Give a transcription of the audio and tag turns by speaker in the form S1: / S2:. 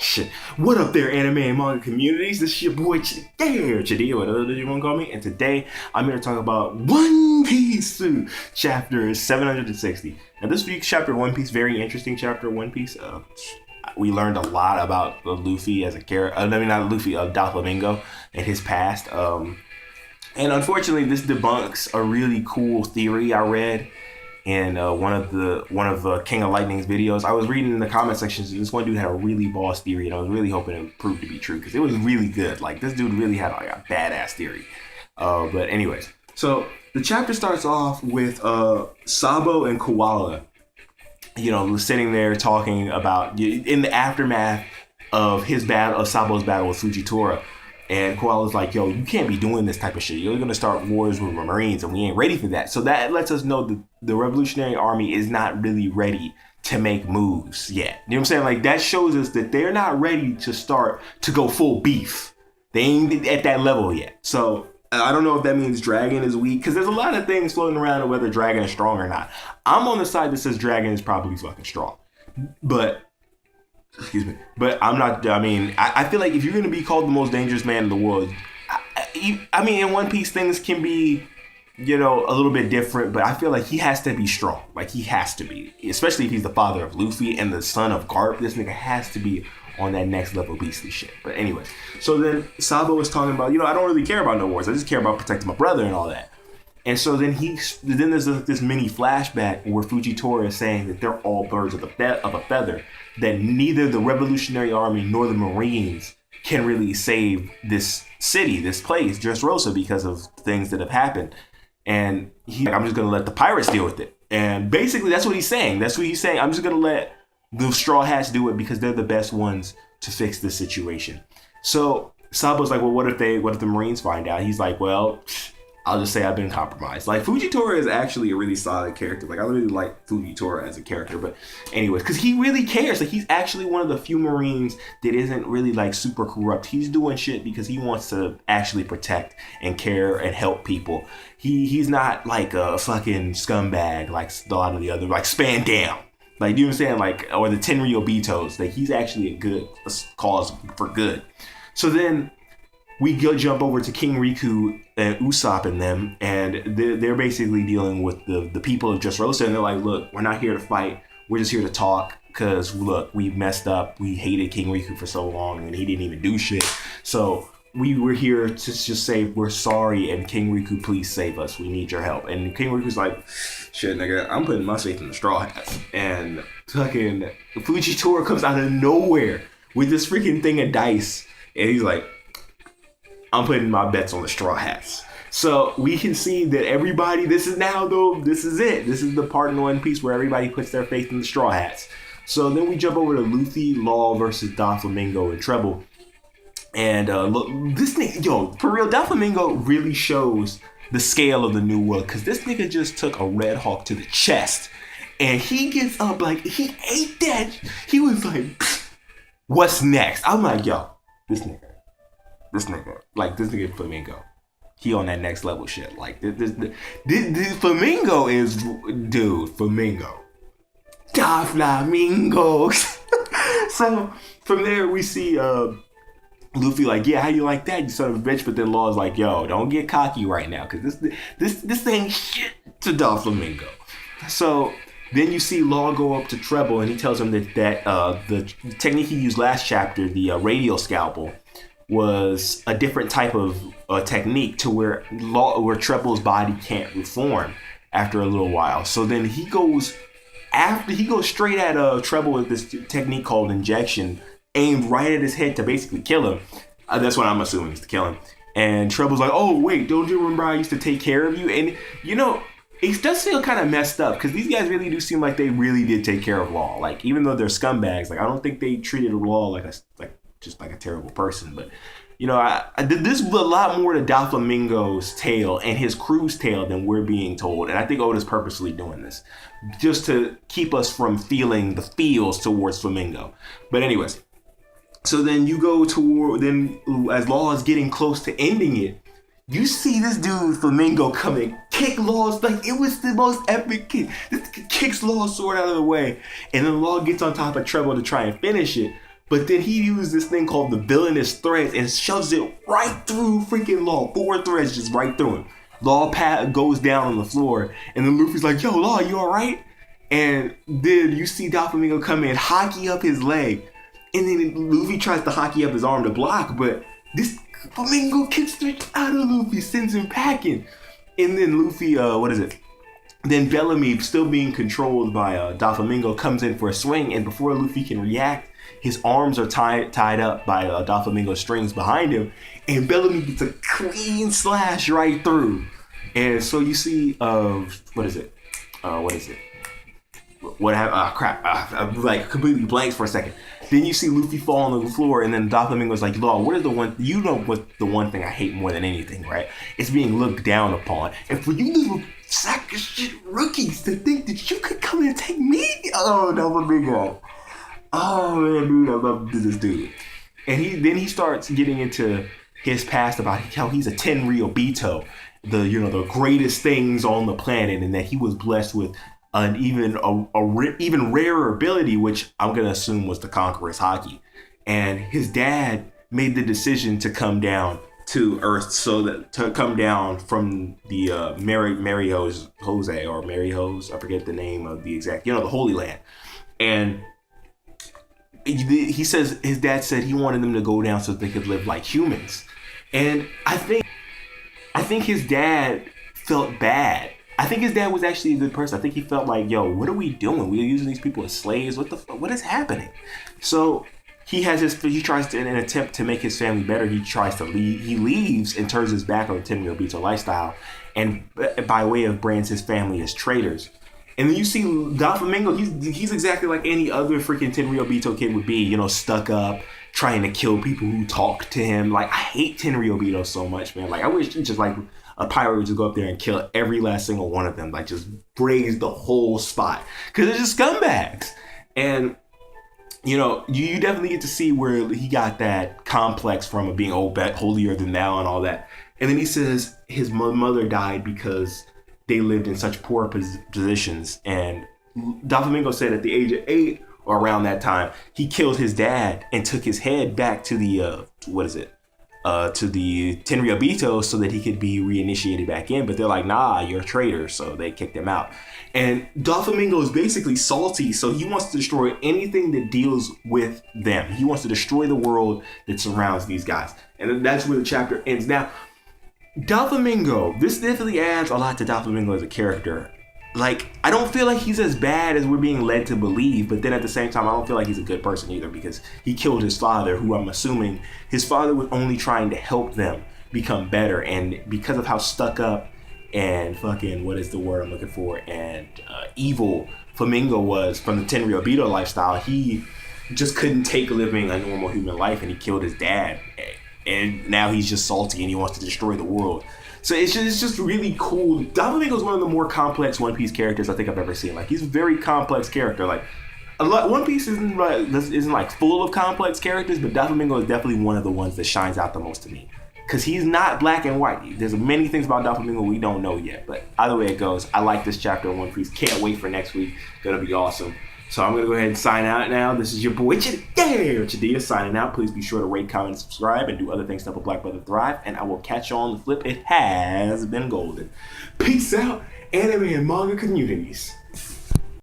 S1: Shit. What up there, anime and manga communities? This is your boy chdeaaanime, whatever you want to call me. And today, I'm here to talk about One Piece, chapter 760. Now, this week's chapter One Piece, very interesting chapter One Piece. We learned a lot about Luffy as a character. Not Luffy, Doflamingo and his past. And unfortunately, this debunks a really cool theory I read in one of King of Lightning's videos. I was reading in the comment sections, and this one dude had a really boss theory, and I was really hoping it would prove to be true because it was really good. Like, this dude really had like a badass theory. But anyways, so the chapter starts off with Sabo and Koala, sitting there talking about in the aftermath of Sabo's battle with Fujitora. And Koala's like, yo, you can't be doing this type of shit. You're going to start wars with Marines, and we ain't ready for that. So that lets us know that the Revolutionary Army is not really ready to make moves yet. You know what I'm saying? Like, that shows us that they're not ready to start to go full beef. They ain't at that level yet. So I don't know if that means Dragon is weak, because there's a lot of things floating around of whether Dragon is strong or not. I'm on the side that says Dragon is probably fucking strong. But I'm not. I feel like if you're going to be called the most dangerous man in the world, in One Piece things can be, a little bit different, but I feel like he has to be strong. Like, he has to be, especially if he's the father of Luffy and the son of Garp. This nigga has to be on that next level beastly shit. But anyways, so then Sabo was talking about, I don't really care about no wars. I just care about protecting my brother and all that. And so then there's this mini flashback where Fujitora is saying that they're all birds of a feather, that neither the Revolutionary Army nor the Marines can really save this city, this place, Dressrosa, because of things that have happened. And he's like, I'm just going to let the pirates deal with it. And basically that's what he's saying. I'm just going to let the Straw Hats do it because they're the best ones to fix this situation. So Sabo's like, well, what if the Marines find out? He's like, well, I'll just say I've been compromised. Like, Fujitora is actually a really solid character. Like, I really like Fujitora as a character. But anyways, because he really cares. Like, he's actually one of the few Marines that isn't really, like, super corrupt. He's doing shit because he wants to actually protect and care and help people. He's not, like, a fucking scumbag like a lot of the other, like, Span Down. Like, you know what I'm saying? Like, or the Tenryou Bitos. Like, he's actually a cause for good. So then we jump over to King Riku and Usopp and them, and they're basically dealing with the people of Dressrosa, and they're like, look, we're not here to fight. We're just here to talk because, look, we messed up. We hated King Riku for so long, and he didn't even do shit. So we were here to just say we're sorry, and King Riku, please save us. We need your help. And King Riku's like, shit, nigga, I'm putting my faith in the Straw Hats. And fucking Fujitora comes out of nowhere with this freaking thing of dice, and he's like, I'm putting my bets on the Straw Hats. So we can see that everybody, this is it. This is the part in One Piece where everybody puts their faith in the Straw Hats. So then we jump over to Luffy, Law versus Doflamingo and Treble. And look, this nigga, for real, Doflamingo really shows the scale of the New World. Because this nigga just took a Red Hawk to the chest. And he gets up like, he ate that. He was like, what's next? I'm like, yo, this nigga, like, this nigga Flamingo, he on that next level shit. Like, this Flamingo is, dude, Flamingo. Doflamingos. So, from there, we see Luffy like, yeah, how you like that, you son of a bitch? But then Law's like, yo, don't get cocky right now, because this ain't shit to Doflamingo. So then you see Law go up to Treble, and he tells him that the technique he used last chapter, the radial scalpel, was a different type of technique to where Treble's body can't reform after a little while. So then he goes straight at Treble with this technique called injection, aimed right at his head to basically kill him. That's what I'm assuming is to kill him. And Treble's like, oh wait, don't you remember I used to take care of you? And it does feel kind of messed up because these guys really do seem like they really did take care of Law. Like, even though they're scumbags, like, I don't think they treated Law like a terrible person. But there's a lot more to Doflamingo's tale and his crew's tale than we're being told, and I think Oda's purposely doing this just to keep us from feeling the feels towards Flamingo. But anyways, so then you go toward, then as Law is getting close to ending it, you see this dude Flamingo coming, kick Law's, like, it was the most epic kick. This kicks Law's sword out of the way, and then Law gets on top of Treble to try and finish it. But then he used this thing called the villainous threads and shoves it right through freaking Law. 4 threads just right through him. Law goes down on the floor, and then Luffy's like, yo, Law, you alright? And then you see Doflamingo come in, hockey up his leg. And then Luffy tries to hockey up his arm to block, but this Flamingo kicks straight out of Luffy, sends him packing. And then Luffy, Then Bellamy, still being controlled by Doflamingo, comes in for a swing, and before Luffy can react, his arms are tied up by Doflamingo's strings behind him, and Bellamy gets a clean slash right through. And so you see, what happened? Crap! I like completely blanks for a second. Then you see Luffy fall on the floor, and then Doflamingo's like, Law, what is the one? You know what's the one thing I hate more than anything, right? It's being looked down upon. And for you little sack of shit rookies to think that you could come and take me, oh, Doflamingo. Oh man, dude, I love this dude. And he starts getting into his past about how he's a Tenryobito, the greatest things on the planet, and that he was blessed with an even rarer ability, which I'm gonna assume was the Conqueror's Haki. And his dad made the decision to come down to Earth, to come down from the Marihose, I forget the name of the exact, the Holy Land. And he says his dad said he wanted them to go down so that they could live like humans. And I think his dad felt bad. I think his dad was actually a good person. I think he felt like, yo, what are we doing? We're using these people as slaves. What is happening? So he tries to, in an attempt to make his family better, he tries to leave. He leaves and turns his back on the Tenryobito lifestyle, and by way of brands his family as traitors. And then you see Doflamingo, he's exactly like any other freaking Tenryobito kid would be, stuck up, trying to kill people who talk to him. Like, I hate Tenryobito so much, man. Like, I wish just like a pirate would just go up there and kill every last single one of them. Like, just braze the whole spot. Because they're just scumbags. And, you definitely get to see where he got that complex from being holier than thou and all that. And then he says his mother died because they lived in such poor positions. And Doflamingo said at the age of 8 or around that time, he killed his dad and took his head back to the to the Tenryobito so that he could be reinitiated back in. But they're like, nah, you're a traitor, so they kicked him out. And Doflamingo is basically salty, so he wants to destroy anything that deals with them. He wants to destroy the world that surrounds these guys. And that's where the chapter ends. Now, Doflamingo, this definitely adds a lot to Doflamingo as a character. Like, I don't feel like he's as bad as we're being led to believe, but then at the same time, I don't feel like he's a good person either, because he killed his father, who I'm assuming his father was only trying to help them become better. And because of how stuck up and fucking, what is the word I'm looking for, and evil Flamingo was from the Tenryobito lifestyle, he just couldn't take living a normal human life, and he killed his dad. And now he's just salty and he wants to destroy the world. So it's just really cool. Doflamingo is one of the more complex One Piece characters I think I've ever seen. Like, he's a very complex character. Like, One Piece isn't like full of complex characters, but Doflamingo is definitely one of the ones that shines out the most to me. Because he's not black and white. There's many things about Doflamingo we don't know yet. But either way it goes, I like this chapter of One Piece. Can't wait for next week. Gonna be awesome. So I'm going to go ahead and sign out now. This is your boy Chdeaaanime signing out. Please be sure to rate, comment, subscribe, and do other things to help a black brother thrive. And I will catch you on the flip. It has been golden. Peace out, anime and manga communities.